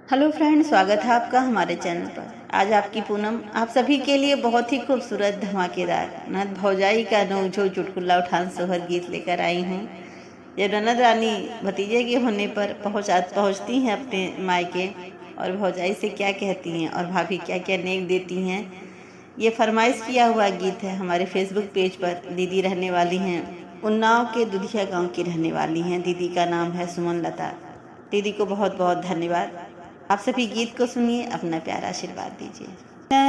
Hello friend, स्वागत है आपका हमारे चैनल पर। आज आपकी पूनम आप सभी के लिए बहुत ही खूबसूरत धमाकेदार ननद भौजाई का नोक-झोंक चुटकुला उठान सोहर गीत लेकर आई हूँ। जब ननद रानी भतीजे के होने पर पहुँचती हैं अपने मायके और भौजाई से क्या कहती हैं और भाभी क्या क्या नेक देती हैं, ये फरमाइश किया हुआ गीत है। हमारे फेसबुक पेज पर दीदी रहने वाली हैं, उन्नाव के दुधिया गाँव की रहने वाली हैं। दीदी का नाम है सुमन लता। दीदी को बहुत बहुत धन्यवाद। आप सभी गीत को सुनिए, अपना प्यारा आशीर्वाद दीजिए।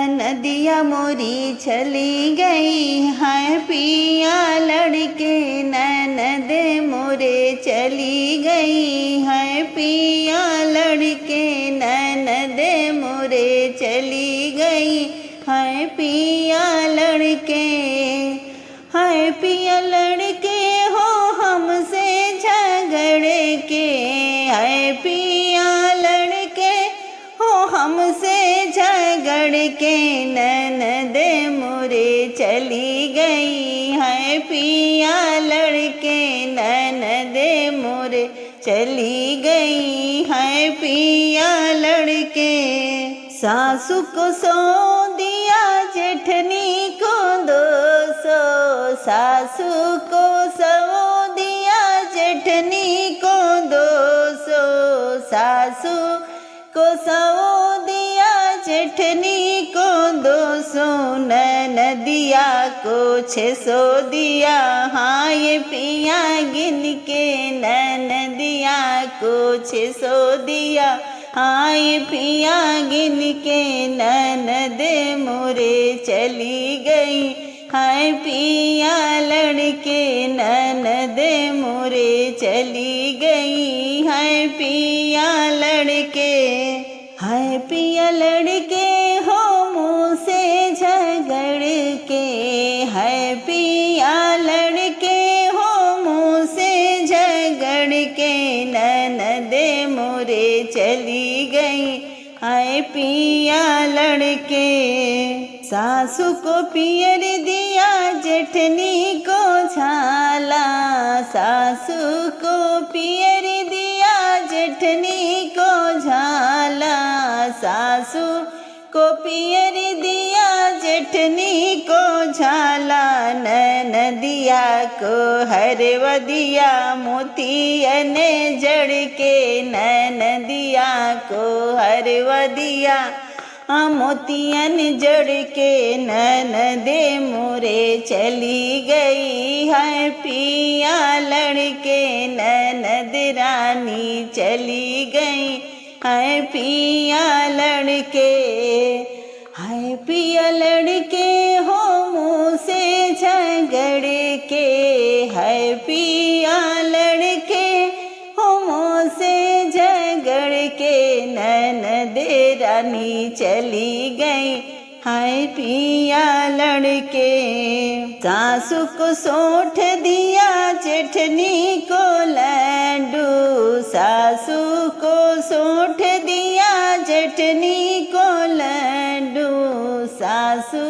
नदिया मोरी चली गई है पिया लड़के, ननद मोरे चली गई है पिया लड़के, ननद मोरे चली गई है पिया लड़के, है पिया लड़के हो हमसे झगड़ के, है पिया हमसे झगड़ के, ननद मोरे चली गई है पिया लड़के, ननद मोरे चली गई है पिया लड़के। सासू को 100 दिया जेठनी को 200, सासू को 100 दिया जेठनी को 200, सासू को 100 दिया जेठनी को 200, ननदिया को 600 दिया, हाँ ये पिया गिन के, ननदिया को 600 दिया, हाँ ये पिया गिन के, ननद मोरे चली गई है पिया लड़के, ननद मोरे चली गई है पिया लड़के, है पिया लड़के हो मुँह से झगड़ के, है पिया लड़के हो मुँह से झगड़ के, ननद मोरे चली गई है पिया लड़के। सासू को पियर दिया जेठनी को झाला, सासू को पियर दिया जेठनी को झाला, सासू को पियर दिया जेठनी को झाला, ननदिया को हरवा दिया मोतियन जड़ के, ननदिया को हरवा दिया मोतियन जड़ के, ननद मोरे चली गई है पिया लड़के, ननद रानी चली गई है पिया लड़के, है पिया लड़के हो मुँह से झगड़ के, है पिया लड़के हो मुँह से झगड़ के, ननद रानी चली गई है पिया लड़के। सासू को 60 दिया जेठनी को लड्डू, सासू को 60 दिया जेठनी को लड्डू, सासू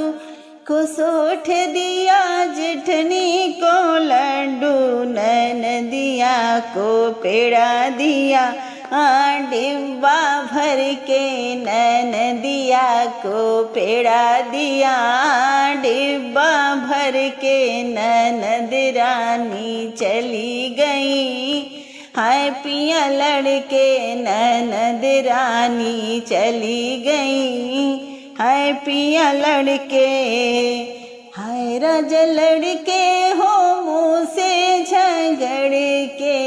को 60 दिया जेठनी को लड्डू, ननदिया को पेड़ा दिया डिब्बा भर के, ननदिया को पेड़ा दिया डिब्बा भर के, ननद रानी चली गई है पिया लड़के, ननद रानी चली गई है पिया लड़के, हाय राजा लड़के हो मुँह से झगड़ के,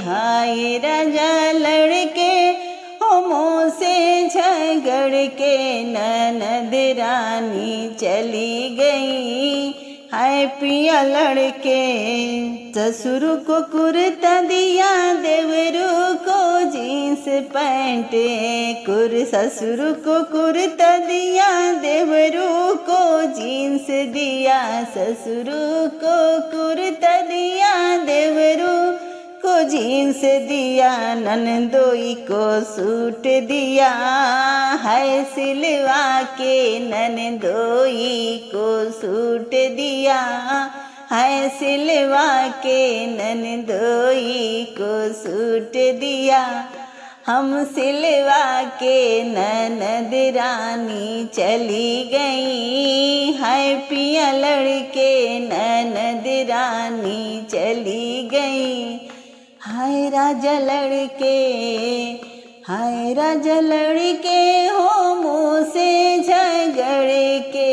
हाय राजा लड़के हो मुँह से झगड़ के, ननद रानी चली गई है पिया लड़के। ससुर को कुर्ता दिया देवरू को जीन्स पैंट, ससुर को कुर्ता दिया देवरू को जीन्स दिया, ससुर को कुर्ता दिया देवरू को जीन्स दिया, ननदोई को सूट दिया है सिलवा के, ननदोई को सूट दिया है सिलवा के, ननदोई को सूट दिया हम सिलवा के ननद रानी चली गई, हाय पिया लड़के ननद रानी चली गई। हाय राजा लड़के, हाय राजा लड़के हो मुँह से झगड़ के,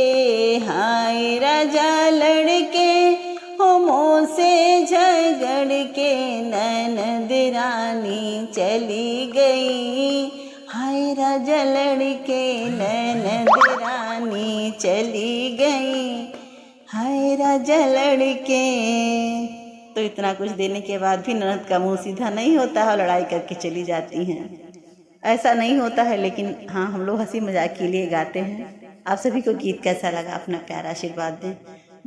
हाय राजा लड़के हो मुँह से झगड़ के ननद रानी चली गई। हाय राजा लड़के ननद रानी चली गई, हाय राजा लड़के। तो इतना कुछ देने के बाद भी ननद का मुंह सीधा नहीं होता है और लड़ाई करके चली जाती हैं। ऐसा नहीं होता है, लेकिन हाँ हम लोग हंसी मजाक के लिए गाते हैं। आप सभी को गीत कैसा लगा अपना प्यारा आशीर्वाद दें।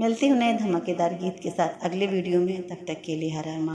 मिलती हूँ नए धमाकेदार गीत के साथ अगले वीडियो में। तब तक के लिए हर हर